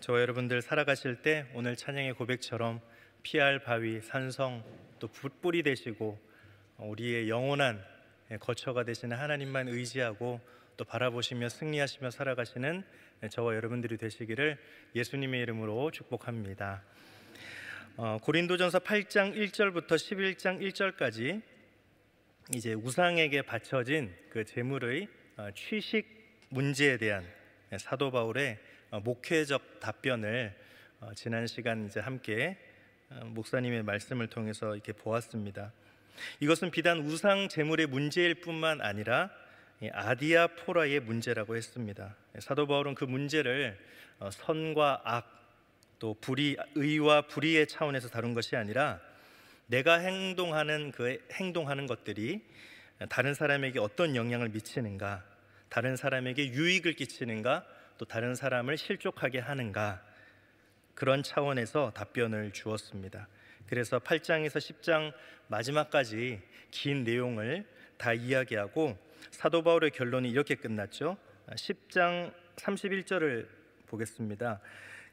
저와 여러분들 살아가실 때 오늘 찬양의 고백처럼 피할 바위, 산성, 또 붓불이 되시고 우리의 영원한 거처가 되시는 하나님만 의지하고 또 바라보시며 승리하시며 살아가시는 저와 여러분들이 되시기를 예수님의 이름으로 축복합니다. 고린도전서 8장 1절부터 11장 1절까지 이제 우상에게 바쳐진 그 제물의 취식 문제에 대한 사도 바울의 목회적 답변을 지난 시간 이제 함께 목사님의 말씀을 통해서 이렇게 보았습니다. 이것은 비단 우상 제물의 문제일 뿐만 아니라 아디아포라의 문제라고 했습니다. 사도 바울은 그 문제를 선과 악, 또 의와 불의의 차원에서 다룬 것이 아니라 내가 행동하는 것들이 다른 사람에게 어떤 영향을 미치는가, 다른 사람에게 유익을 끼치는가, 또 다른 사람을 실족하게 하는가, 그런 차원에서 답변을 주었습니다. 그래서 8장에서 10장 마지막까지 긴 내용을 다 이야기하고 사도 바울의 결론이 이렇게 끝났죠. 10장 31절을 보겠습니다.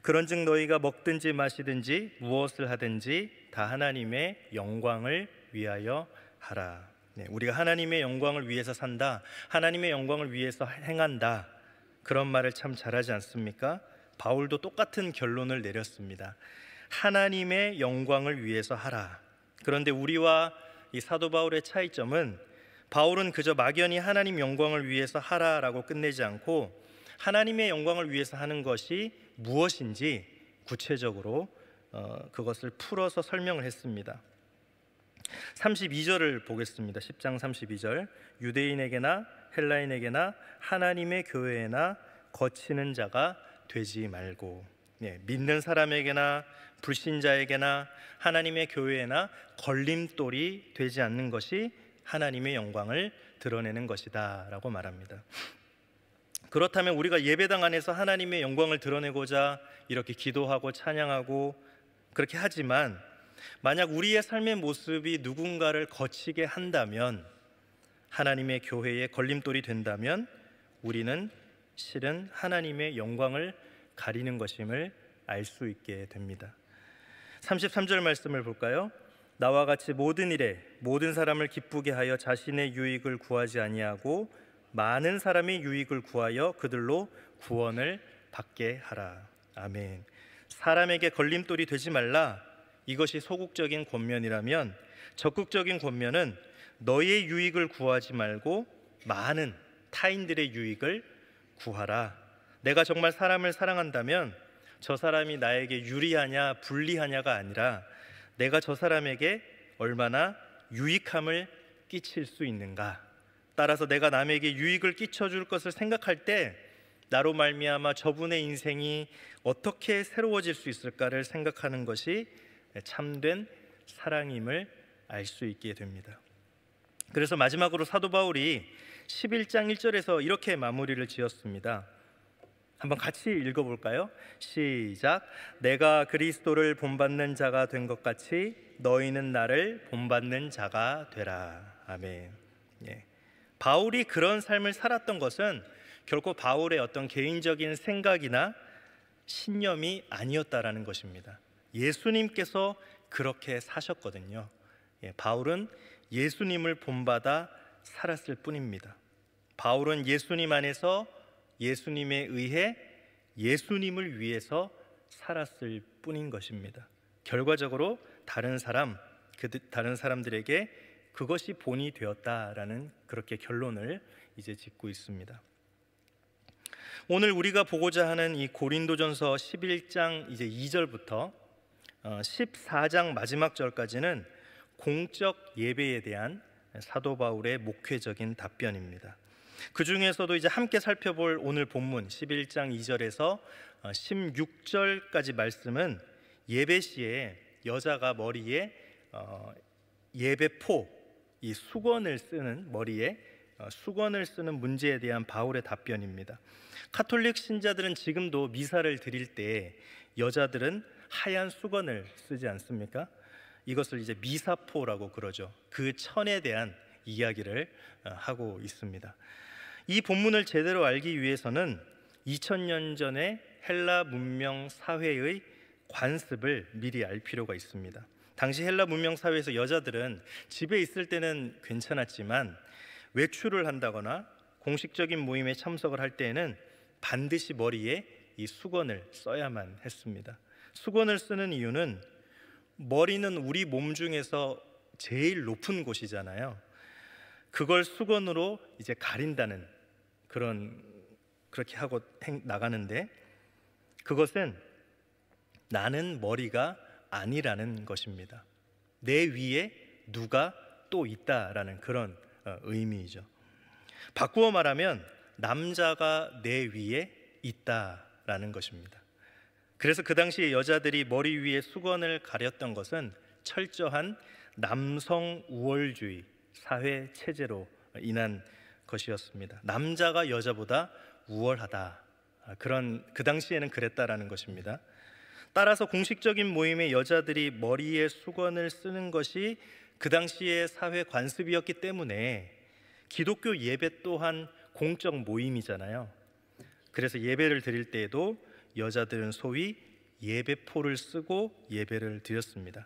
그런즉 너희가 먹든지 마시든지 무엇을 하든지 다 하나님의 영광을 위하여 하라. 우리가 하나님의 영광을 위해서 산다, 하나님의 영광을 위해서 행한다, 그런 말을 참 잘하지 않습니까? 바울도 똑같은 결론을 내렸습니다. 하나님의 영광을 위해서 하라. 그런데 우리와 이 사도 바울의 차이점은 바울은 그저 막연히 하나님 영광을 위해서 하라라고 끝내지 않고 하나님의 영광을 위해서 하는 것이 무엇인지 구체적으로 그것을 풀어서 설명을 했습니다. 32절을 보겠습니다. 10장 32절. 유대인에게나 헬라인에게나 하나님의 교회에나 거치는 자가 되지 말고, 믿는 사람에게나 불신자에게나 하나님의 교회에나 걸림돌이 되지 않는 것이 하나님의 영광을 드러내는 것이다 라고 말합니다. 그렇다면 우리가 예배당 안에서 하나님의 영광을 드러내고자 이렇게 기도하고 찬양하고 그렇게 하지만 만약 우리의 삶의 모습이 누군가를 거치게 한다면, 하나님의 교회에 걸림돌이 된다면 우리는 실은 하나님의 영광을 가리는 것임을 알 수 있게 됩니다. 33절 말씀을 볼까요? 나와 같이 모든 일에 모든 사람을 기쁘게 하여 자신의 유익을 구하지 아니하고 많은 사람의 유익을 구하여 그들로 구원을 받게 하라. 아멘. 사람에게 걸림돌이 되지 말라, 이것이 소극적인 권면이라면 적극적인 권면은 너의 유익을 구하지 말고 많은 타인들의 유익을 구하라. 내가 정말 사람을 사랑한다면 저 사람이 나에게 유리하냐 불리하냐가 아니라 내가 저 사람에게 얼마나 유익함을 끼칠 수 있는가, 따라서 내가 남에게 유익을 끼쳐줄 것을 생각할 때 나로 말미암아 저분의 인생이 어떻게 새로워질 수 있을까를 생각하는 것이 참된 사랑임을 알 수 있게 됩니다. 그래서 마지막으로 사도 바울이 11장 1절에서 이렇게 마무리를 지었습니다. 한번 같이 읽어볼까요? 시작. 내가 그리스도를 본받는 자가 된 것 같이 너희는 나를 본받는 자가 되라. 아멘. 바울이 그런 삶을 살았던 것은 결코 바울의 어떤 개인적인 생각이나 신념이 아니었다라는 것입니다. 예수님께서 그렇게 사셨거든요. 바울은 예수님을 본받아 살았을 뿐입니다. 바울은 예수님 안에서 예수님에 의해 예수님을 위해서 살았을 뿐인 것입니다. 결과적으로 다른 사람들에게 그것이 본이 되었다라는 그렇게 결론을 이제 짓고 있습니다. 오늘 우리가 보고자 하는 이 고린도전서 11장 이제 2절부터 14장 마지막 절까지는 공적 예배에 대한 사도 바울의 목회적인 답변입니다. 그 중에서도 이제 함께 살펴볼 오늘 본문 11장 2절에서 16절까지 말씀은 예배 시에 여자가 머리에 예배포, 이 수건을 쓰는 머리에 수건을 쓰는 문제에 대한 바울의 답변입니다. 카톨릭 신자들은 지금도 미사를 드릴 때 여자들은 하얀 수건을 쓰지 않습니까? 이것을 이제 미사포라고 그러죠. 그 천에 대한 이야기를 하고 있습니다. 이 본문을 제대로 알기 위해서는 2000년 전의 헬라 문명 사회의 관습을 미리 알 필요가 있습니다. 당시 헬라 문명 사회에서 여자들은 집에 있을 때는 괜찮았지만 외출을 한다거나 공식적인 모임에 참석을 할 때에는 반드시 머리에 이 수건을 써야만 했습니다. 수건을 쓰는 이유는 머리는 우리 몸 중에서 제일 높은 곳이잖아요. 그걸 수건으로 이제 가린다는 그렇게 하고 나가는데, 그것은 나는 머리가 아니라는 것입니다. 내 위에 누가 또 있다라는 그런 의미이죠. 바꾸어 말하면 남자가 내 위에 있다라는 것입니다. 그래서 그 당시에 여자들이 머리 위에 수건을 가렸던 것은 철저한 남성 우월주의 사회 체제로 인한 것이었습니다. 남자가 여자보다 우월하다, 그 당시에는 그랬다라는 것입니다. 따라서 공식적인 모임에 여자들이 머리에 수건을 쓰는 것이 그 당시의 사회 관습이었기 때문에 기독교 예배 또한 공적 모임이잖아요. 그래서 예배를 드릴 때에도 여자들은 소위 예배포를 쓰고 예배를 드렸습니다.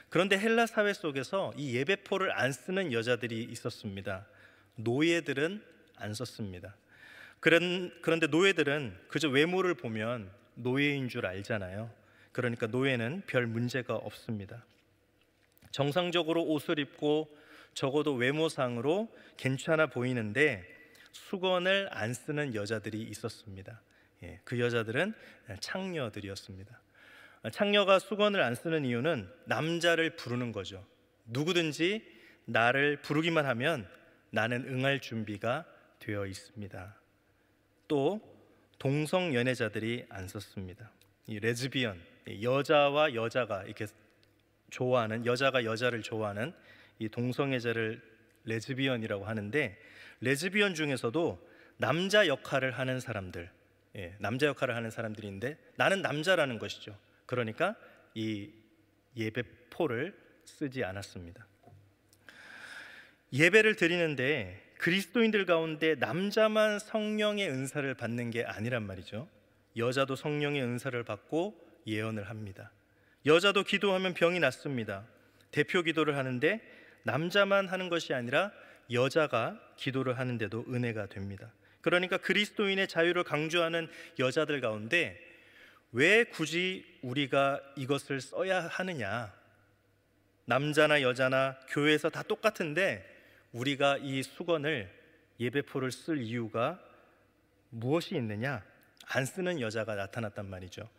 그런데 헬라 사회 속에서 이 예배포를 안 쓰는 여자들이 있었습니다. 노예들은 안 썼습니다. 그런데 노예들은 그저 외모를 보면 노예인 줄 알잖아요. 그러니까 노예는 별 문제가 없습니다. 정상적으로 옷을 입고 적어도 외모상으로 괜찮아 보이는데 수건을 안 쓰는 여자들이 있었습니다. 그 여자들은 창녀들이었습니다. 창녀가 수건을 안 쓰는 이유는 남자를 부르는 거죠. 누구든지 나를 부르기만 하면 나는 응할 준비가 되어 있습니다. 또 동성 연애자들이 안 썼습니다. 이 레즈비언, 여자와 여자가 이렇게 좋아하는, 여자가 여자를 좋아하는 이 동성애자를 레즈비언이라고 하는데, 레즈비언 중에서도 남자 역할을 하는 사람들, 남자 역할을 하는 사람들인데 나는 남자라는 것이죠. 그러니까 이 예배포를 쓰지 않았습니다. 예배를 드리는데 그리스도인들 가운데 남자만 성령의 은사를 받는 게 아니란 말이죠. 여자도 성령의 은사를 받고 예언을 합니다. 여자도 기도하면 병이 낫습니다. 대표 기도를 하는데 남자만 하는 것이 아니라 여자가 기도를 하는데도 은혜가 됩니다. 그러니까 그리스도인의 자유를 강조하는 여자들 가운데 왜 굳이 우리가 이것을 써야 하느냐? 남자나 여자나 교회에서 다 똑같은데 우리가 이 수건을, 예배포를 쓸 이유가 무엇이 있느냐? 안 쓰는 여자가 나타났단 말이죠.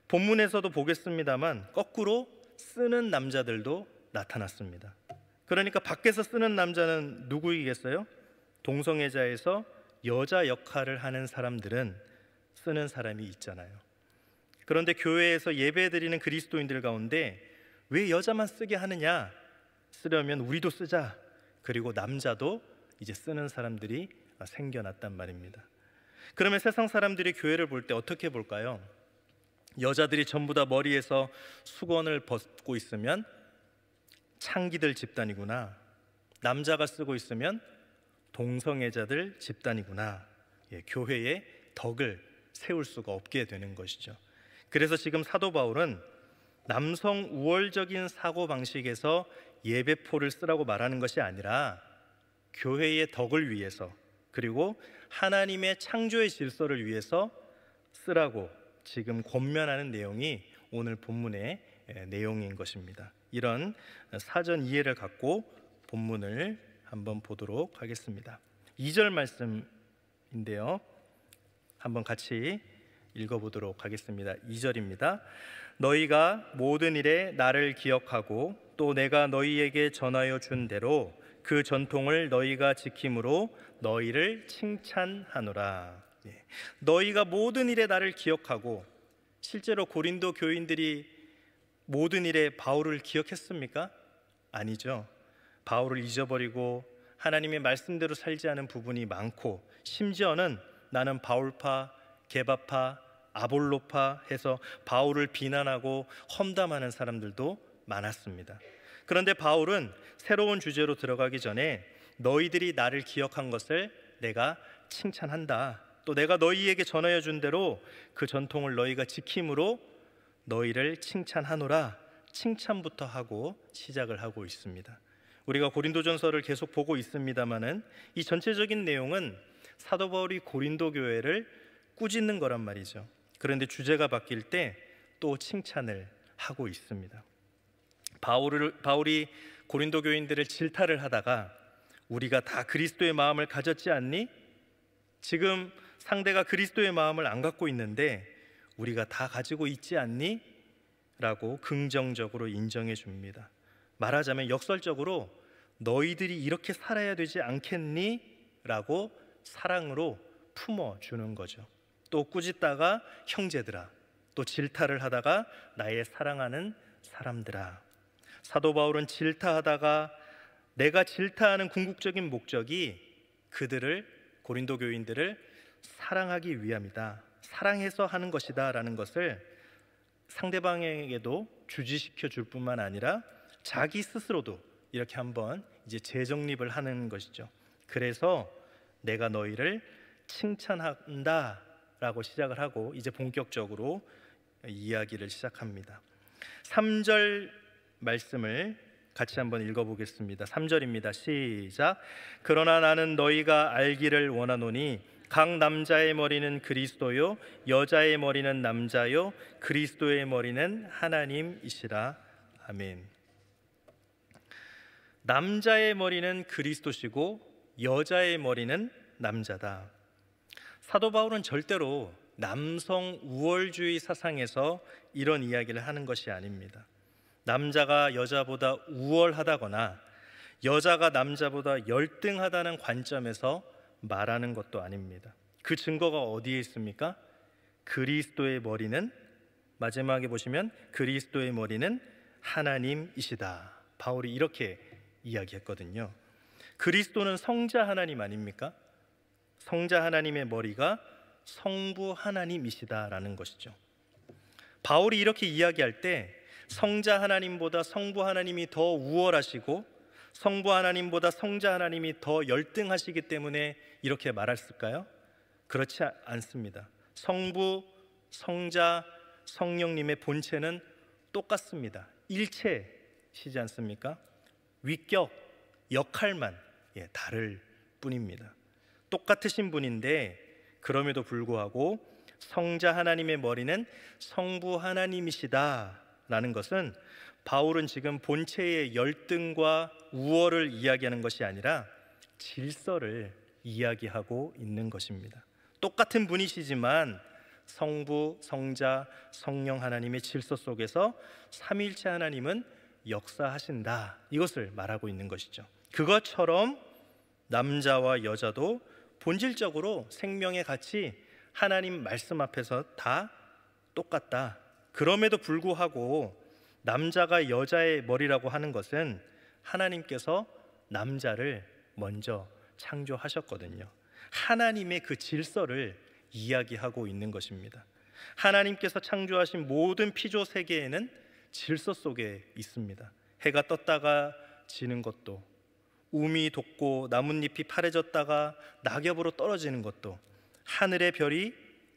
본문에서도 보겠습니다만 거꾸로 쓰는 남자들도 나타났습니다. 그러니까 밖에서 쓰는 남자는 누구이겠어요? 동성애자에서 여자 역할을 하는 사람들은 쓰는 사람이 있잖아요. 그런데 교회에서 예배드리는 그리스도인들 가운데 왜 여자만 쓰게 하느냐? 쓰려면 우리도 쓰자. 그리고 남자도 이제 쓰는 사람들이 생겨났단 말입니다. 그러면 세상 사람들이 교회를 볼 때 어떻게 볼까요? 여자들이 전부 다 머리에서 수건을 벗고 있으면 창기들 집단이구나. 남자가 쓰고 있으면 동성애자들 집단이구나. 교회에 덕을 세울 수가 없게 되는 것이죠. 그래서 지금 사도 바울은 남성 우월적인 사고방식에서 예배포를 쓰라고 말하는 것이 아니라 교회의 덕을 위해서, 그리고 하나님의 창조의 질서를 위해서 쓰라고 지금 권면하는 내용이 오늘 본문의 내용인 것입니다. 이런 사전 이해를 갖고 본문을 한번 보도록 하겠습니다. 2절 말씀인데요, 한번 같이 읽어보도록 하겠습니다. 2절입니다. 너희가 모든 일에 나를 기억하고 또 내가 너희에게 전하여 준 대로 그 전통을 너희가 지킴으로 너희를 칭찬하노라. 너희가 모든 일에 나를 기억하고, 실제로 고린도 교인들이 모든 일에 바울을 기억했습니까? 아니죠. 바울을 잊어버리고 하나님의 말씀대로 살지 않은 부분이 많고, 심지어는 나는 바울파, 게바파, 아볼로파 해서 바울을 비난하고 험담하는 사람들도 많았습니다. 그런데 바울은 새로운 주제로 들어가기 전에 너희들이 나를 기억한 것을 내가 칭찬한다, 또 내가 너희에게 전하여 준 대로 그 전통을 너희가 지킴으로 너희를 칭찬하노라. 칭찬부터 하고 시작을 하고 있습니다. 우리가 고린도전서를 계속 보고 있습니다마는 이 전체적인 내용은 사도 바울이 고린도 교회를 꾸짖는 거란 말이죠. 그런데 주제가 바뀔 때 또 칭찬을 하고 있습니다. 바울이 고린도 교인들을 질타를 하다가 우리가 다 그리스도의 마음을 가졌지 않니? 지금 상대가 그리스도의 마음을 안 갖고 있는데 우리가 다 가지고 있지 않니? 라고 긍정적으로 인정해 줍니다. 말하자면 역설적으로 너희들이 이렇게 살아야 되지 않겠니? 라고 사랑으로 품어주는 거죠. 또 꾸짖다가 형제들아, 또 질타를 하다가 나의 사랑하는 사람들아. 사도 바울은 질타하다가 내가 질타하는 궁극적인 목적이 그들을, 고린도 교인들을 사랑하기 위함이다, 사랑해서 하는 것이다 라는 것을 상대방에게도 주지시켜 줄 뿐만 아니라 자기 스스로도 이렇게 한번 이제 재정립을 하는 것이죠. 그래서 내가 너희를 칭찬한다 라고 시작을 하고 이제 본격적으로 이야기를 시작합니다. 3절 말씀을 같이 한번 읽어보겠습니다. 3절입니다. 시작. 그러나 나는 너희가 알기를 원하노니 각 남자의 머리는 그리스도요 여자의 머리는 남자요 그리스도의 머리는 하나님이시라. 아멘. 남자의 머리는 그리스도시고 여자의 머리는 남자다. 사도 바울은 절대로 남성 우월주의 사상에서 이런 이야기를 하는 것이 아닙니다. 남자가 여자보다 우월하다거나 여자가 남자보다 열등하다는 관점에서 말하는 것도 아닙니다. 그 증거가 어디에 있습니까? 그리스도의 머리는, 마지막에 보시면 그리스도의 머리는 하나님이시다. 바울이 이렇게 이야기했거든요. 그리스도는 성자 하나님 아닙니까? 성자 하나님의 머리가 성부 하나님이시다라는 것이죠. 바울이 이렇게 이야기할 때 성자 하나님보다 성부 하나님이 더 우월하시고 성부 하나님보다 성자 하나님이 더 열등하시기 때문에 이렇게 말했을까요? 그렇지 않습니다. 성부, 성자, 성령님의 본체는 똑같습니다. 일체시지 않습니까? 위격, 역할만 다를 뿐입니다. 똑같으신 분인데 그럼에도 불구하고 성자 하나님의 머리는 성부 하나님이시다라는 것은 바울은 지금 본체의 열등과 우월을 이야기하는 것이 아니라 질서를 이야기하고 있는 것입니다. 똑같은 분이시지만 성부, 성자, 성령 하나님의 질서 속에서 삼위일체 하나님은 역사하신다, 이것을 말하고 있는 것이죠. 그것처럼 남자와 여자도 본질적으로 생명의 가치, 하나님 말씀 앞에서 다 똑같다. 그럼에도 불구하고 남자가 여자의 머리라고 하는 것은 하나님께서 남자를 먼저 창조하셨거든요. 하나님의 그 질서를 이야기하고 있는 것입니다. 하나님께서 창조하신 모든 피조 세계에는 질서 속에 있습니다. 해가 떴다가 지는 것도, 우미 돋고 나뭇잎이 파래졌다가 낙엽으로 떨어지는 것도, 하늘의 별이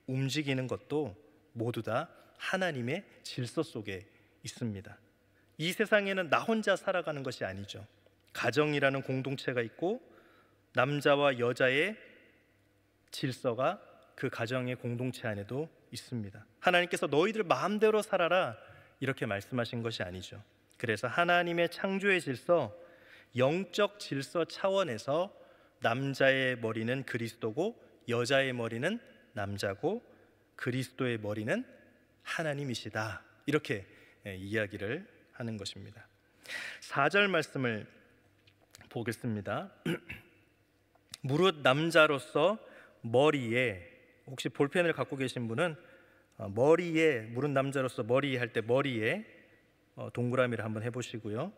움직이는 것도 모두 다 하나님의 질서 속에 있습니다. 이 세상에는 나 혼자 살아가는 것이 아니죠. 가정이라는 공동체가 있고 남자와 여자의 질서가 그 가정의 공동체 안에도 있습니다. 하나님께서 너희들 마음대로 살아라 이렇게 말씀하신 것이 아니죠. 그래서 하나님의 창조의 질서, 영적 질서 차원에서 남자의 머리는 그리스도고 여자의 머리는 남자고 그리스도의 머리는 하나님이시다, 이렇게 이야기를 하는 것입니다. 4절 말씀을 보겠습니다. 무릇 남자로서 머리에, 혹시 볼펜을 갖고 계신 분은 머리에, 무릇 남자로서 머리에 할 때 머리에 동그라미를 한번 해보시고요.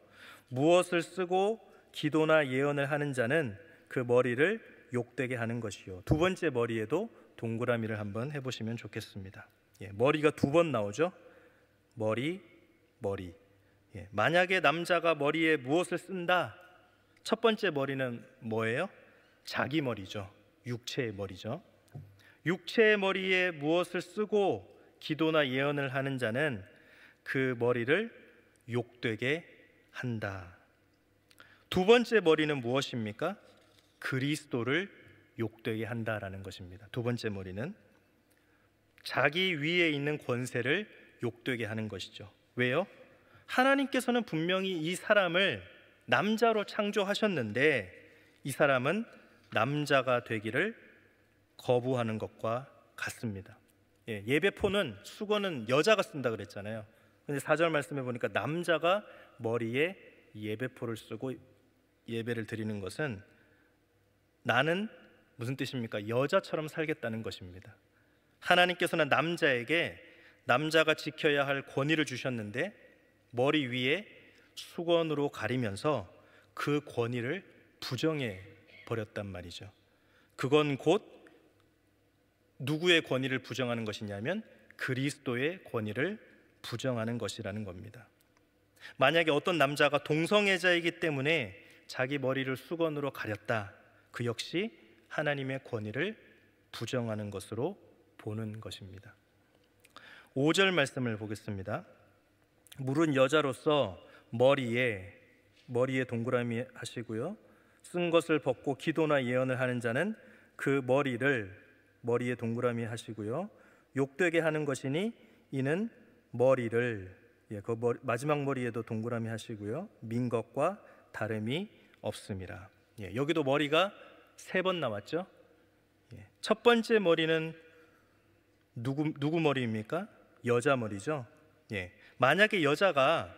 무엇을 쓰고 기도나 예언을 하는 자는 그 머리를 욕되게 하는 것이요. 두 번째 머리에도 동그라미를 한번 해보시면 좋겠습니다. 머리가 두 번 나오죠. 머리. 만약에 남자가 머리에 무엇을 쓴다, 첫 번째 머리는 뭐예요? 자기 머리죠. 육체의 머리죠. 육체의 머리에 무엇을 쓰고 기도나 예언을 하는 자는 그 머리를 욕되게 한다. 두 번째 머리는 무엇입니까? 그리스도를 욕되게 한다라는 것입니다. 두 번째 머리는 자기 위에 있는 권세를 욕되게 하는 것이죠. 왜요? 하나님께서는 분명히 이 사람을 남자로 창조하셨는데 이 사람은 남자가 되기를 거부하는 것과 같습니다. 예배포는 수건은 여자가 쓴다 그랬잖아요. 근데 4절 말씀해 보니까 남자가 머리에 예배포를 쓰고 예배를 드리는 것은 나는 무슨 뜻입니까? 여자처럼 살겠다는 것입니다. 하나님께서는 남자에게 남자가 지켜야 할 권위를 주셨는데 머리 위에 수건으로 가리면서 그 권위를 부정해 버렸단 말이죠. 그건 곧 누구의 권위를 부정하는 것이냐면 그리스도의 권위를 부정하는 것이라는 겁니다. 만약에 어떤 남자가 동성애자이기 때문에 자기 머리를 수건으로 가렸다, 그 역시 하나님의 권위를 부정하는 것으로 보는 것입니다. 5절 말씀을 보겠습니다. 물은 여자로서 머리에 동그라미 하시고요, 쓴 것을 벗고 기도나 예언을 하는 자는 그 머리에 동그라미 하시고요, 욕되게 하는 것이니 이는 머리를, 마지막 머리에도 동그라미 하시고요, 민 것과 다름이 없음이라. 여기도 머리가 3번 나왔죠. 첫 번째 머리는 누구 머리입니까? 여자 머리죠. 만약에 여자가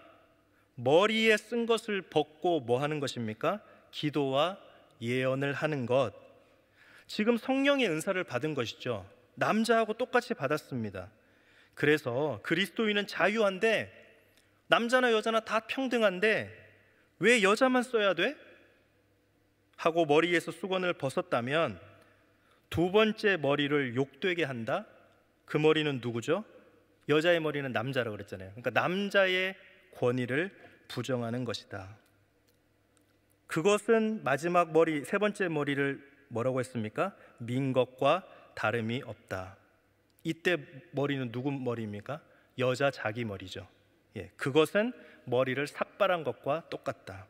머리에 쓴 것을 벗고 뭐 하는 것입니까? 기도와 예언을 하는 것. 지금 성령의 은사를 받은 것이죠. 남자하고 똑같이 받았습니다. 그래서 그리스도인은 자유한데, 남자나 여자나 다 평등한데 왜 여자만 써야 돼? 하고 머리에서 수건을 벗었다면 두 번째 머리를 욕되게 한다? 그 머리는 누구죠? 여자의 머리는 남자라고 그랬잖아요. 그러니까 남자의 권위를 부정하는 것이다. 그것은 마지막 머리, 3번째 머리를 뭐라고 했습니까? 민 것과 다름이 없다. 이때 머리는 누구 머리입니까? 여자 자기 머리죠. 그것은 머리를 삭발한 것과 똑같다.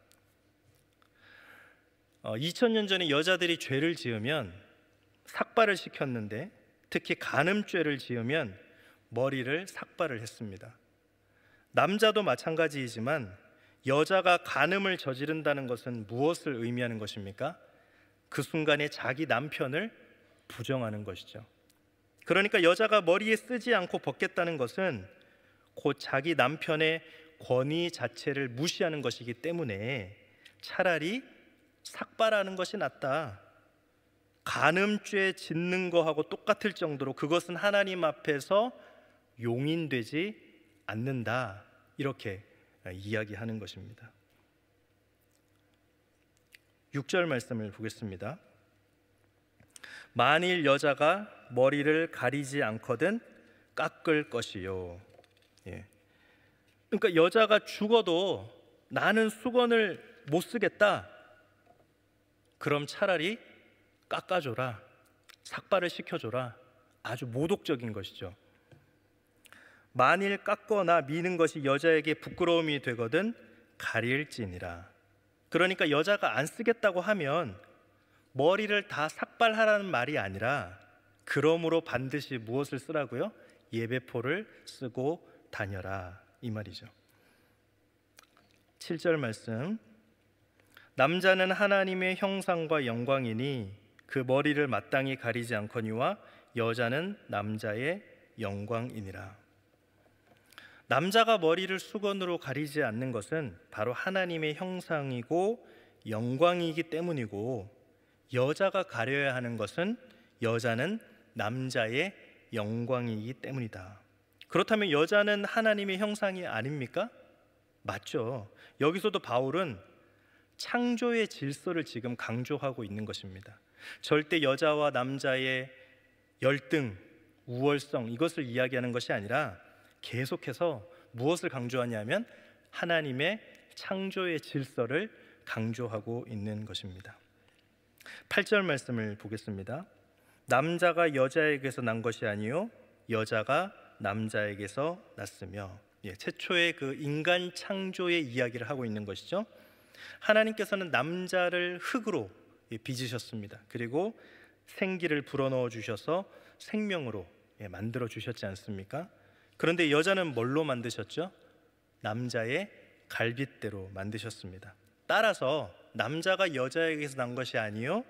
2000년 전에 여자들이 죄를 지으면 삭발을 시켰는데, 특히 간음죄를 지으면 머리를 삭발을 했습니다. 남자도 마찬가지이지만 여자가 간음을 저지른다는 것은 무엇을 의미하는 것입니까? 그 순간에 자기 남편을 부정하는 것이죠. 그러니까 여자가 머리에 쓰지 않고 벗겠다는 것은 곧 자기 남편의 권위 자체를 무시하는 것이기 때문에 차라리 삭발하는 것이 낫다. 간음죄 짓는 거하고 똑같을 정도로 그것은 하나님 앞에서 용인되지 않는다, 이렇게 이야기하는 것입니다. 6절 말씀을 보겠습니다. 만일 여자가 머리를 가리지 않거든 깎을 것이요. 그러니까 여자가 죽어도 나는 수건을 못 쓰겠다, 그럼 차라리 깎아줘라, 삭발을 시켜줘라. 아주 모독적인 것이죠. 만일 깎거나 미는 것이 여자에게 부끄러움이 되거든 가릴지니라. 그러니까 여자가 안 쓰겠다고 하면 머리를 다 삭발하라는 말이 아니라, 그러므로 반드시 무엇을 쓰라고요? 예배포를 쓰고 다녀라, 이 말이죠. 7절 말씀. 남자는 하나님의 형상과 영광이니 그 머리를 마땅히 가리지 않거니와 여자는 남자의 영광이니라. 남자가 머리를 수건으로 가리지 않는 것은 바로 하나님의 형상이고 영광이기 때문이고, 여자가 가려야 하는 것은 여자는 남자의 영광이기 때문이다. 그렇다면 여자는 하나님의 형상이 아닙니까? 맞죠. 여기서도 바울은 창조의 질서를 지금 강조하고 있는 것입니다. 절대 여자와 남자의 열등, 우월성, 이것을 이야기하는 것이 아니라 계속해서 무엇을 강조하냐면 하나님의 창조의 질서를 강조하고 있는 것입니다. 8절 말씀을 보겠습니다. 남자가 여자에게서 난 것이 아니요 여자가 남자에게서 났으며, 최초의 그 인간 창조의 이야기를 하고 있는 것이죠. 하나님께서는 남자를 흙으로 빚으셨습니다. 그리고 생기를 불어넣어 주셔서 생명으로 만들어 주셨지 않습니까? 그런데 여자는 뭘로 만드셨죠? 남자의 갈빗대로 만드셨습니다. 따라서 남자가 여자에게서 난 것이 아니요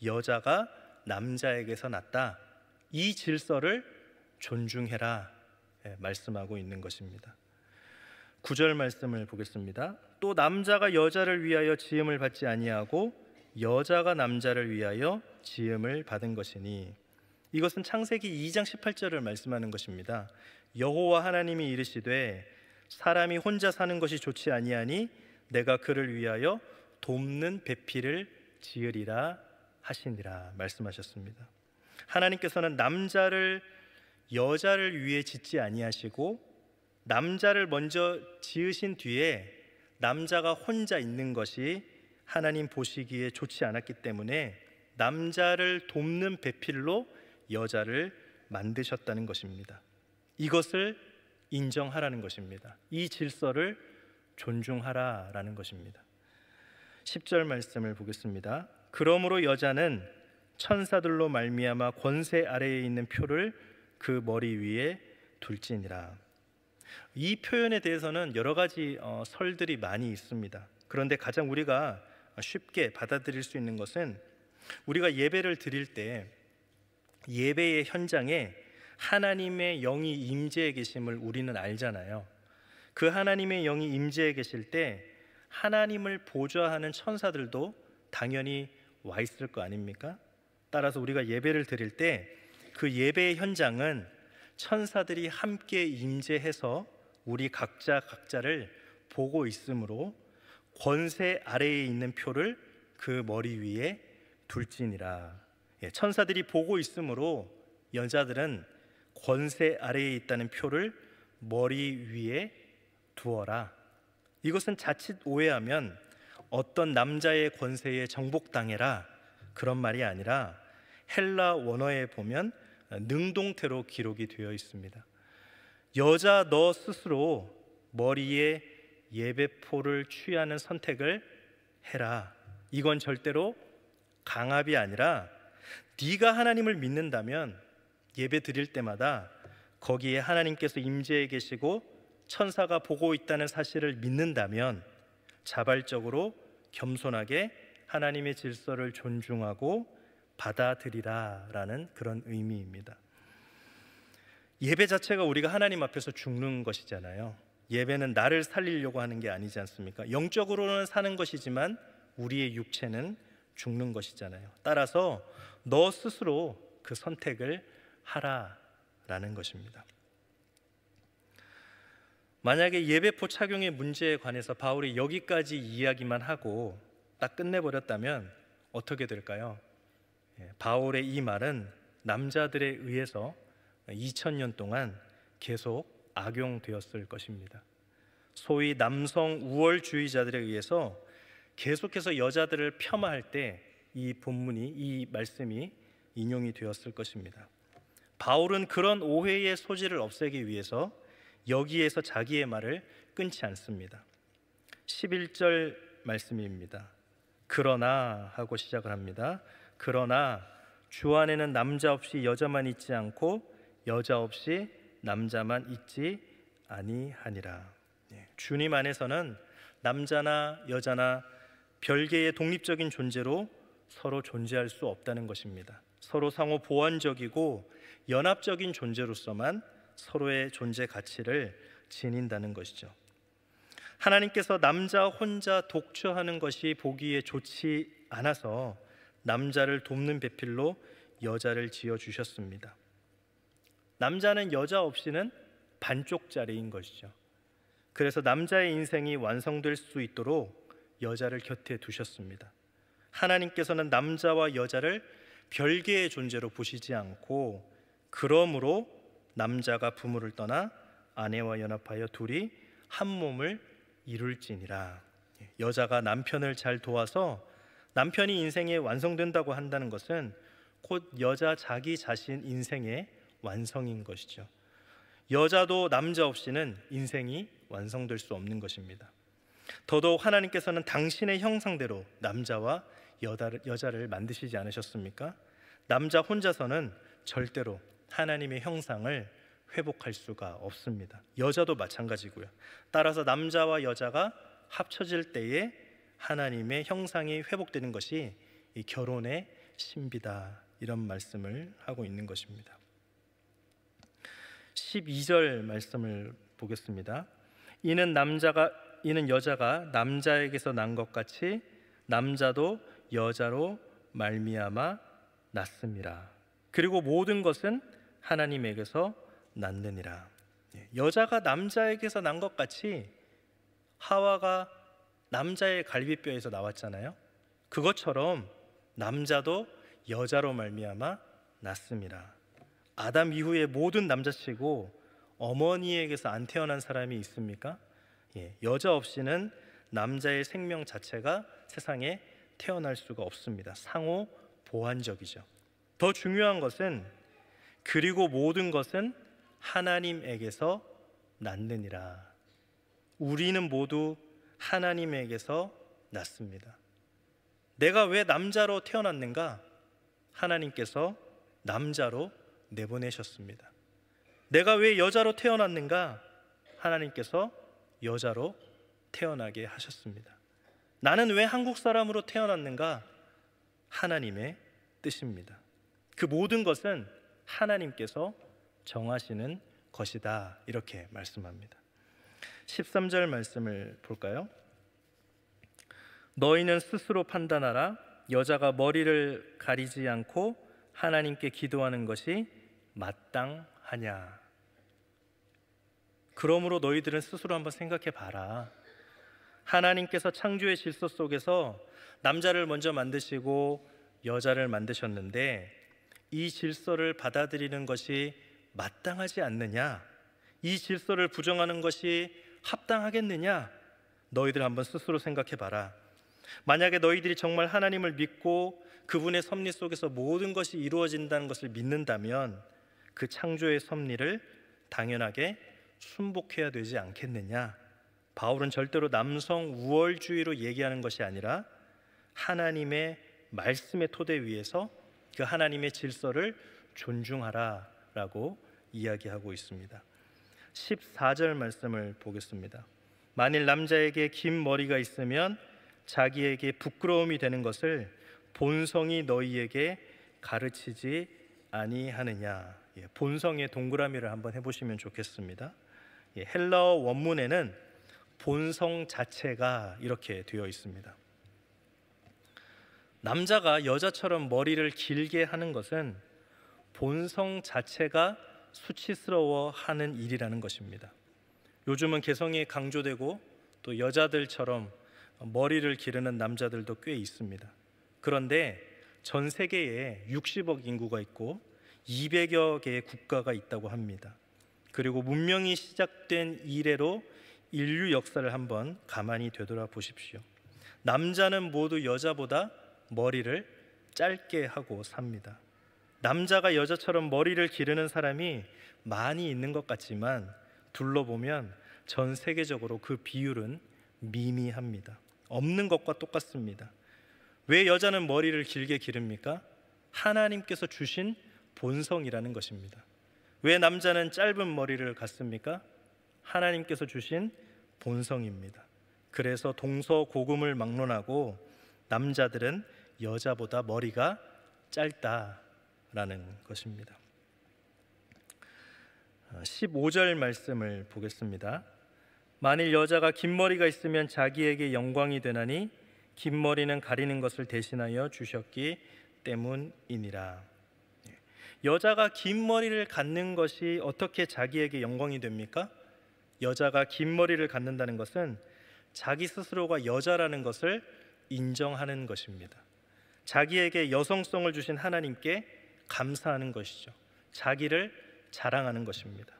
여자가 남자에게서 났다. 이 질서를 존중해라 말씀하고 있는 것입니다. 9절 말씀을 보겠습니다. 또 남자가 여자를 위하여 지음을 받지 아니하고 여자가 남자를 위하여 지음을 받은 것이니, 이것은 창세기 2장 18절을 말씀하는 것입니다. 여호와 하나님이 이르시되 사람이 혼자 사는 것이 좋지 아니하니 내가 그를 위하여 돕는 배필을 지으리라 하시니라 말씀하셨습니다. 하나님께서는 남자를 여자를 위해 짓지 아니하시고 남자를 먼저 지으신 뒤에 남자가 혼자 있는 것이 하나님 보시기에 좋지 않았기 때문에 남자를 돕는 배필로 여자를 만드셨다는 것입니다. 이것을 인정하라는 것입니다. 이 질서를 존중하라라는 것입니다. 10절 말씀을 보겠습니다. 그러므로 여자는 천사들로 말미암아 권세 아래에 있는 표를 그 머리 위에 둘지니라. 이 표현에 대해서는 여러 가지 설들이 많이 있습니다. 그런데 가장 우리가 쉽게 받아들일 수 있는 것은, 우리가 예배를 드릴 때 예배의 현장에 하나님의 영이 임재해 계심을 우리는 알잖아요. 그 하나님의 영이 임재해 계실 때 하나님을 보좌하는 천사들도 당연히 와 있을 거 아닙니까? 따라서 우리가 예배를 드릴 때 그 예배의 현장은 천사들이 함께 임재해서 우리 각자를 보고 있으므로 권세 아래에 있는 표를 그 머리 위에 둘지니라. 천사들이 보고 있으므로 여자들은 권세 아래에 있다는 표를 머리 위에 두어라. 이것은 자칫 오해하면 어떤 남자의 권세에 정복당해라 그런 말이 아니라, 헬라 원어에 보면 능동태로 기록이 되어 있습니다. 여자 너 스스로 머리에 예배포를 취하는 선택을 해라. 이건 절대로 강압이 아니라, 네가 하나님을 믿는다면 예배 드릴 때마다 거기에 하나님께서 임재해 계시고 천사가 보고 있다는 사실을 믿는다면 자발적으로 겸손하게 하나님의 질서를 존중하고 받아들이라라는 그런 의미입니다. 예배 자체가 우리가 하나님 앞에서 죽는 것이잖아요. 예배는 나를 살리려고 하는 게 아니지 않습니까? 영적으로는 사는 것이지만 우리의 육체는 죽는 것이잖아요. 따라서 너 스스로 그 선택을 하라라는 것입니다. 만약에 예배포 착용의 문제에 관해서 바울이 여기까지 이야기만 하고 딱 끝내버렸다면 어떻게 될까요? 바울의 이 말은 남자들에 의해서 2000년 동안 계속 악용되었을 것입니다. 소위 남성 우월주의자들에 의해서 계속해서 여자들을 폄하할 때 이 본문이, 이 말씀이 인용이 되었을 것입니다. 바울은 그런 오해의 소지를 없애기 위해서 여기에서 자기의 말을 끊지 않습니다. 11절 말씀입니다. 그러나 하고 시작을 합니다. 그러나 주 안에는 남자 없이 여자만 있지 않고 여자 없이 남자만 있지 아니하니라. 주님 안에서는 남자나 여자나 별개의 독립적인 존재로 서로 존재할 수 없다는 것입니다. 서로 상호 보완적이고 연합적인 존재로서만 서로의 존재 가치를 지닌다는 것이죠. 하나님께서 남자 혼자 독처하는 것이 보기에 좋지 않아서 남자를 돕는 배필로 여자를 지어주셨습니다. 남자는 여자 없이는 반쪽짜리인 것이죠. 그래서 남자의 인생이 완성될 수 있도록 여자를 곁에 두셨습니다. 하나님께서는 남자와 여자를 별개의 존재로 보시지 않고, 그러므로 남자가 부모를 떠나 아내와 연합하여 둘이 한 몸을 이룰지니라. 여자가 남편을 잘 도와서 남편이 인생에 완성된다고 한다는 것은 곧 여자 자기 자신 인생의 완성인 것이죠. 여자도 남자 없이는 인생이 완성될 수 없는 것입니다. 더더욱 하나님께서는 당신의 형상대로 남자와 여자를 만드시지 않으셨습니까? 남자 혼자서는 절대로 하나님의 형상을 회복할 수가 없습니다. 여자도 마찬가지고요. 따라서 남자와 여자가 합쳐질 때에 하나님의 형상이 회복되는 것이 이 결혼의 신비다, 이런 말씀을 하고 있는 것입니다. 12절 말씀을 보겠습니다. 이는 여자가 남자에게서 난 것 같이 남자도 여자로 말미암아 났음이라. 그리고 모든 것은 하나님에게서 났느니라. 여자가 남자에게서 난 것 같이 하와가 남자의 갈비뼈에서 나왔잖아요. 그것처럼 남자도 여자로 말미암아 났음이라. 아담 이후에 모든 남자치고 어머니에게서 안 태어난 사람이 있습니까? 여자 없이는 남자의 생명 자체가 세상에 태어날 수가 없습니다. 상호 보완적이죠. 더 중요한 것은 그리고 모든 것은 하나님에게서 났느니라. 우리는 모두 하나님에게서 났습니다. 내가 왜 남자로 태어났는가? 하나님께서 남자로 내보내셨습니다. 내가 왜 여자로 태어났는가? 하나님께서 여자로 태어나게 하셨습니다. 나는 왜 한국 사람으로 태어났는가? 하나님의 뜻입니다. 그 모든 것은 하나님께서 정하시는 것이다, 이렇게 말씀합니다. 13절 말씀을 볼까요? 너희는 스스로 판단하라. 여자가 머리를 가리지 않고 하나님께 기도하는 것이 마땅하냐. 그러므로 너희들은 스스로 한번 생각해 봐라. 하나님께서 창조의 질서 속에서 남자를 먼저 만드시고 여자를 만드셨는데 이 질서를 받아들이는 것이 마땅하지 않느냐? 이 질서를 부정하는 것이 합당하겠느냐? 너희들 한번 스스로 생각해 봐라. 만약에 너희들이 정말 하나님을 믿고 그분의 섭리 속에서 모든 것이 이루어진다는 것을 믿는다면 그 창조의 섭리를 당연하게 순복해야 되지 않겠느냐? 바울은 절대로 남성 우월주의로 얘기하는 것이 아니라 하나님의 말씀의 토대 위에서 그 하나님의 질서를 존중하라라고 이야기하고 있습니다. 14절 말씀을 보겠습니다. 만일 남자에게 긴 머리가 있으면 자기에게 부끄러움이 되는 것을 본성이 너희에게 가르치지 아니하느냐. 본성의 동그라미를 한번 해보시면 좋겠습니다. 헬라어 원문에는 본성 자체가 이렇게 되어 있습니다. 남자가 여자처럼 머리를 길게 하는 것은 본성 자체가 수치스러워하는 일이라는 것입니다. 요즘은 개성이 강조되고 또 여자들처럼 머리를 기르는 남자들도 꽤 있습니다. 그런데 전 세계에 60억 인구가 있고 200여 개의 국가가 있다고 합니다. 그리고 문명이 시작된 이래로 인류 역사를 한번 가만히 되돌아보십시오. 남자는 모두 여자보다 머리를 짧게 하고 삽니다. 남자가 여자처럼 머리를 기르는 사람이 많이 있는 것 같지만 둘러보면 전 세계적으로 그 비율은 미미합니다. 없는 것과 똑같습니다. 왜 여자는 머리를 길게 기릅니까? 하나님께서 주신 본성이라는 것입니다. 왜 남자는 짧은 머리를 갖습니까? 하나님께서 주신 본성입니다. 그래서 동서고금을 막론하고 남자들은 여자보다 머리가 짧다라는 것입니다. 15절 말씀을 보겠습니다. 만일 여자가 긴 머리가 있으면 자기에게 영광이 되나니 긴 머리는 가리는 것을 대신하여 주셨기 때문이니라. 여자가 긴 머리를 갖는 것이 어떻게 자기에게 영광이 됩니까? 여자가 긴 머리를 갖는다는 것은 자기 스스로가 여자라는 것을 인정하는 것입니다. 자기에게 여성성을 주신 하나님께 감사하는 것이죠. 자기를 자랑하는 것입니다.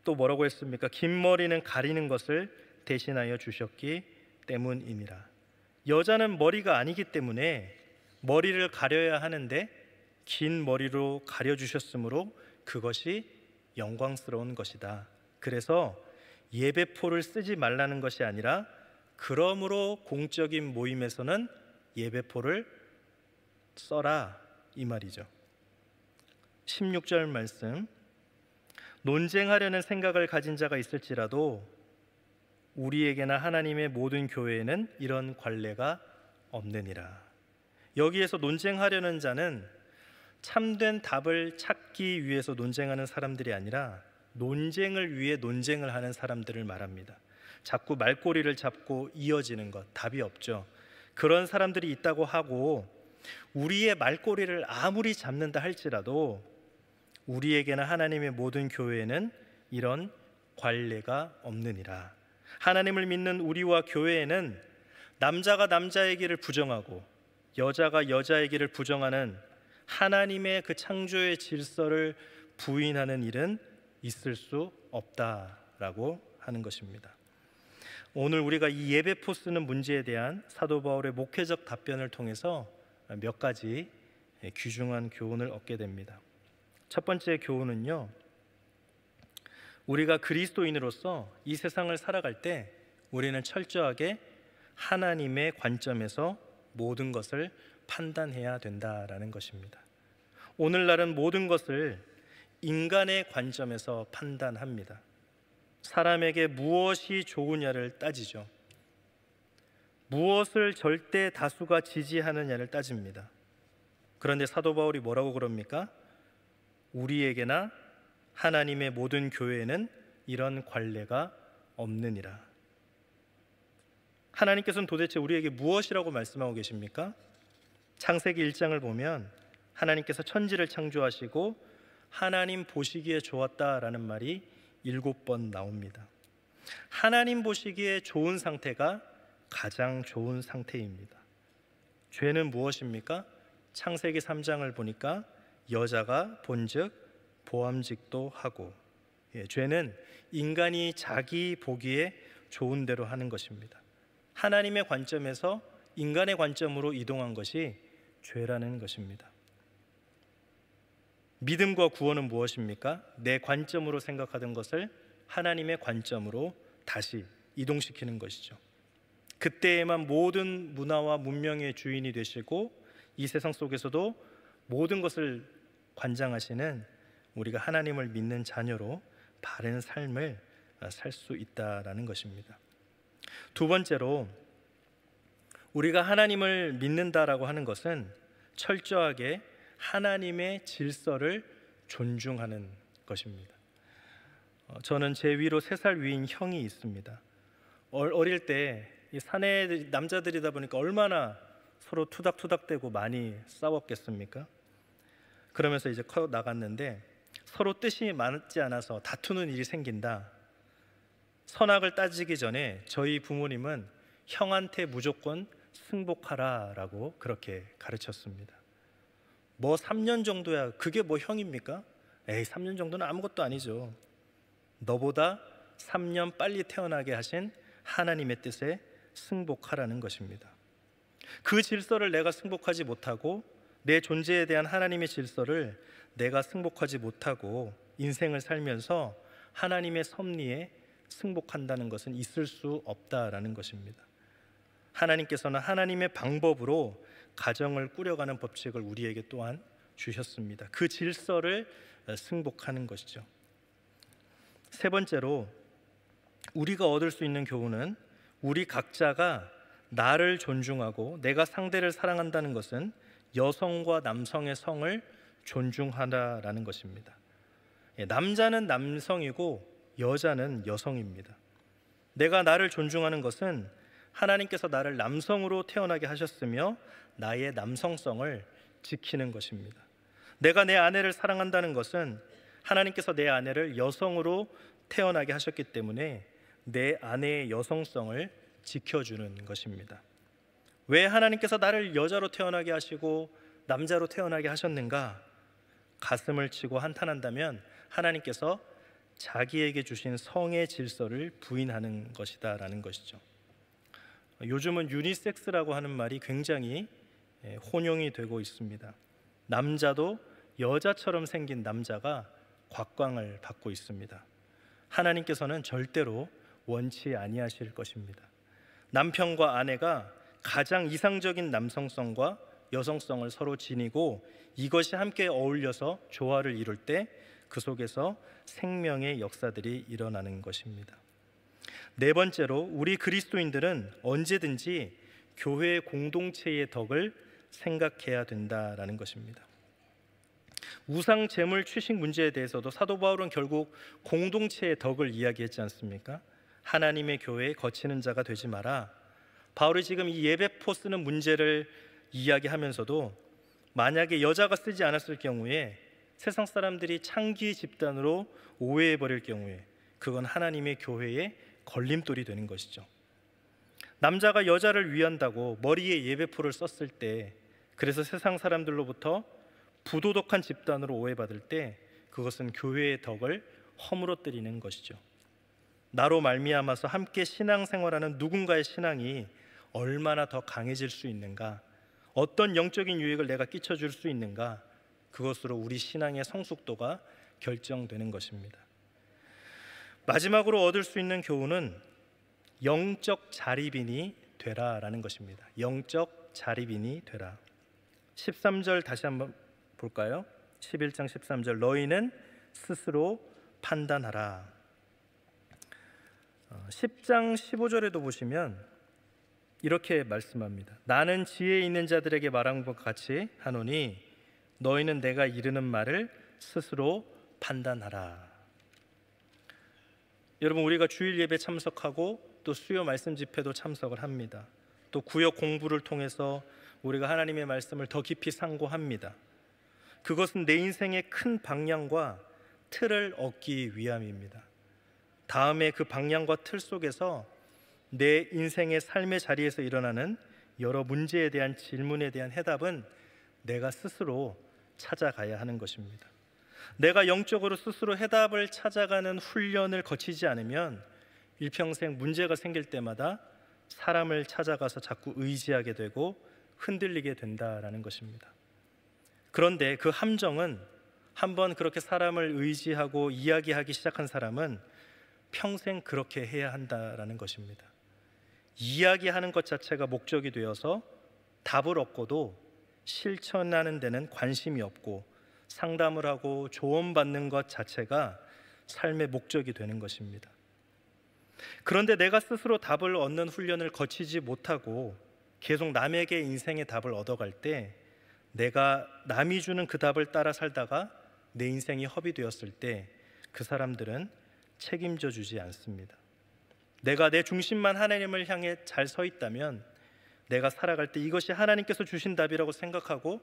또 뭐라고 했습니까? 긴 머리는 가리는 것을 대신하여 주셨기 때문이니라. 여자는 머리가 아니기 때문에 머리를 가려야 하는데 긴 머리로 가려주셨으므로 그것이 영광스러운 것이다. 그래서 예배포를 쓰지 말라는 것이 아니라 그러므로 공적인 모임에서는 예배포를 써라, 이 말이죠. 16절 말씀, 논쟁하려는 생각을 가진 자가 있을지라도 우리에게나 하나님의 모든 교회에는 이런 관례가 없느니라. 여기에서 논쟁하려는 자는 참된 답을 찾기 위해서 논쟁하는 사람들이 아니라 논쟁을 위해 논쟁을 하는 사람들을 말합니다. 자꾸 말꼬리를 잡고 이어지는 것, 답이 없죠. 그런 사람들이 있다고 하고 우리의 말꼬리를 아무리 잡는다 할지라도 우리에게나 하나님의 모든 교회에는 이런 관례가 없느니라. 하나님을 믿는 우리와 교회에는 남자가 남자의 길을 부정하고 여자가 여자의 길을 부정하는 하나님의 그 창조의 질서를 부인하는 일은 있을 수 없다라고 하는 것입니다. 오늘 우리가 이 예배포 쓰는 문제에 대한 사도 바울의 목회적 답변을 통해서 몇 가지 귀중한 교훈을 얻게 됩니다. 첫 번째 교훈은요, 우리가 그리스도인으로서 이 세상을 살아갈 때 우리는 철저하게 하나님의 관점에서 모든 것을 판단해야 된다라는 것입니다. 오늘날은 모든 것을 인간의 관점에서 판단합니다. 사람에게 무엇이 좋으냐를 따지죠. 무엇을 절대 다수가 지지하느냐를 따집니다. 그런데 사도 바울이 뭐라고 그럽니까? 우리에게나 하나님의 모든 교회에는 이런 관례가 없느니라. 하나님께서는 도대체 우리에게 무엇이라고 말씀하고 계십니까? 창세기 1장을 보면 하나님께서 천지를 창조하시고 하나님 보시기에 좋았다라는 말이 7번 나옵니다. 하나님 보시기에 좋은 상태가 가장 좋은 상태입니다. 죄는 무엇입니까? 창세기 3장을 보니까 여자가 본즉 보암직도 하고, 죄는 인간이 자기 보기에 좋은 대로 하는 것입니다. 하나님의 관점에서 인간의 관점으로 이동한 것이 죄라는 것입니다. 믿음과 구원은 무엇입니까? 내 관점으로 생각하던 것을 하나님의 관점으로 다시 이동시키는 것이죠. 그때에만 모든 문화와 문명의 주인이 되시고 이 세상 속에서도 모든 것을 관장하시는 우리가 하나님을 믿는 자녀로 바른 삶을 살 수 있다라는 것입니다. 두 번째로, 우리가 하나님을 믿는다라고 하는 것은 철저하게 하나님의 질서를 존중하는 것입니다. 저는 제 위로 3살 위인 형이 있습니다. 어릴 때 이 사내 남자들이다 보니까 얼마나 서로 투닥투닥대고 많이 싸웠겠습니까? 그러면서 이제 커 나갔는데 서로 뜻이 맞지 않아서 다투는 일이 생긴다. 선악을 따지기 전에 저희 부모님은 형한테 무조건 승복하라라고 그렇게 가르쳤습니다. 뭐 3년 정도야, 그게 뭐 형입니까? 에이, 3년 정도는 아무것도 아니죠. 너보다 3년 빨리 태어나게 하신 하나님의 뜻에 승복하라는 것입니다. 그 질서를 내가 승복하지 못하고 내 존재에 대한 하나님의 질서를 내가 승복하지 못하고 인생을 살면서 하나님의 섭리에 승복한다는 것은 있을 수 없다라는 것입니다. 하나님께서는 하나님의 방법으로 가정을 꾸려가는 법칙을 우리에게 또한 주셨습니다. 그 질서를 승복하는 것이죠. 세 번째로, 우리가 얻을 수 있는 교훈은 우리 각자가 나를 존중하고 내가 상대를 사랑한다는 것은 여성과 남성의 성을 존중하라라는 것입니다. 남자는 남성이고 여자는 여성입니다. 내가 나를 존중하는 것은 하나님께서 나를 남성으로 태어나게 하셨으며 나의 남성성을 지키는 것입니다. 내가 내 아내를 사랑한다는 것은 하나님께서 내 아내를 여성으로 태어나게 하셨기 때문에 내 아내의 여성성을 지켜주는 것입니다. 왜 하나님께서 나를 여자로 태어나게 하시고 남자로 태어나게 하셨는가? 가슴을 치고 한탄한다면 하나님께서 자기에게 주신 성의 질서를 부인하는 것이다 라는 것이죠. 요즘은 유니섹스라고 하는 말이 굉장히 혼용이 되고 있습니다. 남자도 여자처럼 생긴 남자가 곽광을 받고 있습니다. 하나님께서는 절대로 원치 아니하실 것입니다. 남편과 아내가 가장 이상적인 남성성과 여성성을 서로 지니고 이것이 함께 어울려서 조화를 이룰 때 그 속에서 생명의 역사들이 일어나는 것입니다. 네 번째로, 우리 그리스도인들은 언제든지 교회 공동체의 덕을 생각해야 된다라는 것입니다. 우상 제물 취식 문제에 대해서도 사도 바울은 결국 공동체의 덕을 이야기했지 않습니까? 하나님의 교회에 거치는 자가 되지 마라. 바울이 지금 이 예배포 쓰는 문제를 이야기하면서도 만약에 여자가 쓰지 않았을 경우에 세상 사람들이 창기 집단으로 오해해 버릴 경우에 그건 하나님의 교회의 걸림돌이 되는 것이죠. 남자가 여자를 위한다고 머리에 예배포를 썼을 때, 그래서 세상 사람들로부터 부도덕한 집단으로 오해받을 때 그것은 교회의 덕을 허물어뜨리는 것이죠. 나로 말미암아서 함께 신앙생활하는 누군가의 신앙이 얼마나 더 강해질 수 있는가, 어떤 영적인 유익을 내가 끼쳐줄 수 있는가, 그것으로 우리 신앙의 성숙도가 결정되는 것입니다. 마지막으로 얻을 수 있는 교훈은 영적 자립인이 되라라는 것입니다. 영적 자립인이 되라. 13절 다시 한번 볼까요? 11장 13절, 너희는 스스로 판단하라. 10장 15절에도 보시면 이렇게 말씀합니다. 나는 지혜 있는 자들에게 말한 것 같이 하노니 너희는 내가 이르는 말을 스스로 판단하라. 여러분, 우리가 주일 예배 참석하고 또 수요 말씀 집회도 참석을 합니다. 또 구역 공부를 통해서 우리가 하나님의 말씀을 더 깊이 상고합니다. 그것은 내 인생의 큰 방향과 틀을 얻기 위함입니다. 다음에 그 방향과 틀 속에서 내 인생의 삶의 자리에서 일어나는 여러 문제에 대한 질문에 대한 해답은 내가 스스로 찾아가야 하는 것입니다. 내가 영적으로 스스로 해답을 찾아가는 훈련을 거치지 않으면 일평생 문제가 생길 때마다 사람을 찾아가서 자꾸 의지하게 되고 흔들리게 된다라는 것입니다. 그런데 그 함정은, 한번 그렇게 사람을 의지하고 이야기하기 시작한 사람은 평생 그렇게 해야 한다라는 것입니다. 이야기하는 것 자체가 목적이 되어서 답을 얻고도 실천하는 데는 관심이 없고 상담을 하고 조언받는 것 자체가 삶의 목적이 되는 것입니다. 그런데 내가 스스로 답을 얻는 훈련을 거치지 못하고 계속 남에게 인생의 답을 얻어갈 때, 내가 남이 주는 그 답을 따라 살다가 내 인생이 허비되었을 때 그 사람들은 책임져 주지 않습니다. 내가 내 중심만 하나님을 향해 잘 서 있다면, 내가 살아갈 때 이것이 하나님께서 주신 답이라고 생각하고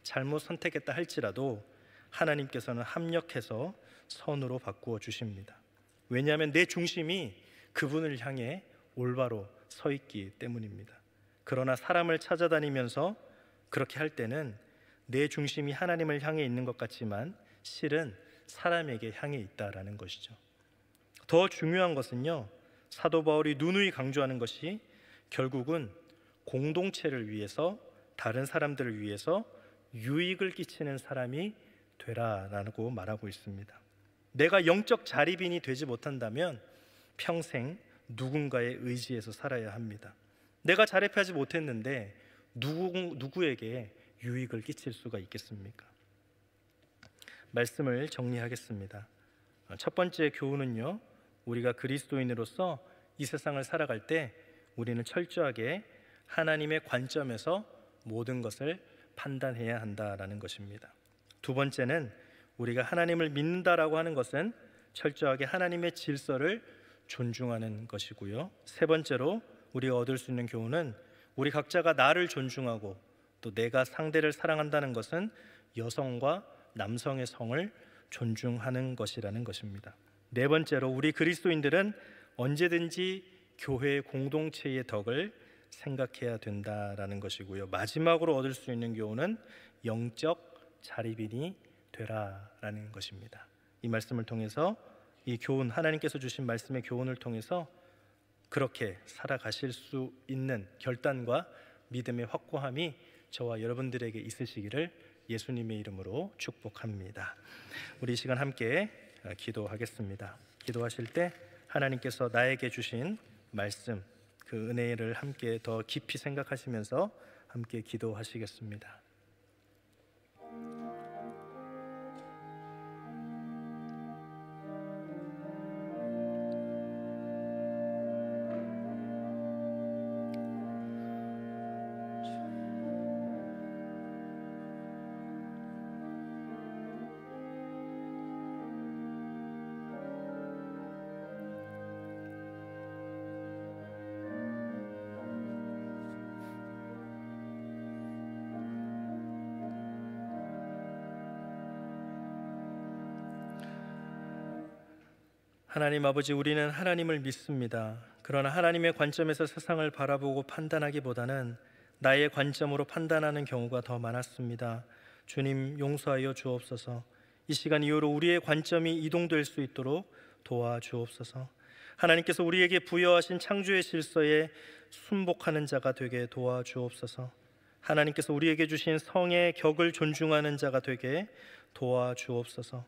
잘못 선택했다 할지라도 하나님께서는 합력해서 선으로 바꾸어 주십니다. 왜냐하면 내 중심이 그분을 향해 올바로 서 있기 때문입니다. 그러나 사람을 찾아다니면서 그렇게 할 때는 내 중심이 하나님을 향해 있는 것 같지만 실은 사람에게 향해 있다라는 것이죠. 더 중요한 것은요, 사도 바울이 누누이 강조하는 것이 결국은 공동체를 위해서, 다른 사람들을 위해서 유익을 끼치는 사람이 되라라고 말하고 있습니다. 내가 영적 자립인이 되지 못한다면 평생 누군가의 의지에서 살아야 합니다. 내가 자립하지 못했는데 누구에게 유익을 끼칠 수가 있겠습니까? 말씀을 정리하겠습니다. 첫 번째 교훈은요, 우리가 그리스도인으로서 이 세상을 살아갈 때 우리는 철저하게 하나님의 관점에서 모든 것을 판단해야 한다라는 것입니다. 두 번째는 우리가 하나님을 믿는다라고 하는 것은 철저하게 하나님의 질서를 존중하는 것이고요. 세 번째로 우리가 얻을 수 있는 교훈은 우리 각자가 나를 존중하고 또 내가 상대를 사랑한다는 것은 여성과 남성의 성을 존중하는 것이라는 것입니다. 네 번째로 우리 그리스도인들은 언제든지 교회 공동체의 덕을 생각해야 된다라는 것이고요. 마지막으로 얻을 수 있는 교훈은 영적 자립인이 되라라는 것입니다. 이 말씀을 통해서, 이 교훈, 하나님께서 주신 말씀의 교훈을 통해서 그렇게 살아가실 수 있는 결단과 믿음의 확고함이 저와 여러분들에게 있으시기를 예수님의 이름으로 축복합니다. 우리 이 시간 함께 기도하겠습니다. 기도하실 때 하나님께서 나에게 주신 말씀, 그 은혜를 함께 더 깊이 생각하시면서 함께 기도하시겠습니다. 하나님 아버지, 우리는 하나님을 믿습니다. 그러나 하나님의 관점에서 세상을 바라보고 판단하기보다는 나의 관점으로 판단하는 경우가 더 많았습니다. 주님, 용서하여 주옵소서. 이 시간 이후로 우리의 관점이 이동될 수 있도록 도와주옵소서. 하나님께서 우리에게 부여하신 창조의 질서에 순복하는 자가 되게 도와주옵소서. 하나님께서 우리에게 주신 성의 격을 존중하는 자가 되게 도와주옵소서.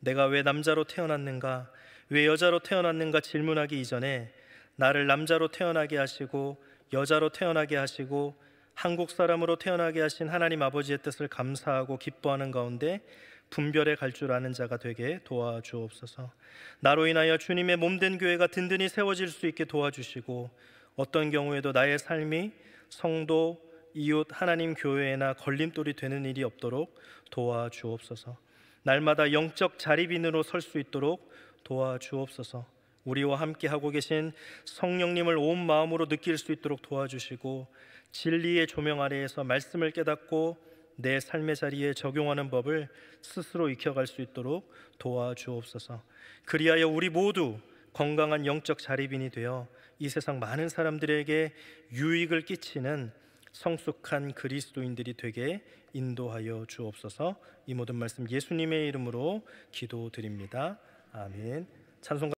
내가 왜 남자로 태어났는가, 왜 여자로 태어났는가 질문하기 이전에 나를 남자로 태어나게 하시고 여자로 태어나게 하시고 한국 사람으로 태어나게 하신 하나님 아버지의 뜻을 감사하고 기뻐하는 가운데 분별해 갈 줄 아는 자가 되게 도와주옵소서. 나로 인하여 주님의 몸된 교회가 든든히 세워질 수 있게 도와주시고, 어떤 경우에도 나의 삶이 성도, 이웃, 하나님 교회나 걸림돌이 되는 일이 없도록 도와주옵소서. 날마다 영적 자리빈으로 설 수 있도록 도와주옵소서. 우리와 함께 하고 계신 성령님을 온 마음으로 느낄 수 있도록 도와주시고, 진리의 조명 아래에서 말씀을 깨닫고 내 삶의 자리에 적용하는 법을 스스로 익혀갈 수 있도록 도와주옵소서. 그리하여 우리 모두 건강한 영적 자리빈이 되어 이 세상 많은 사람들에게 유익을 끼치는 성숙한 그리스도인들이 되게 인도하여 주옵소서. 이 모든 말씀 예수님의 이름으로 기도드립니다. 아멘. 찬송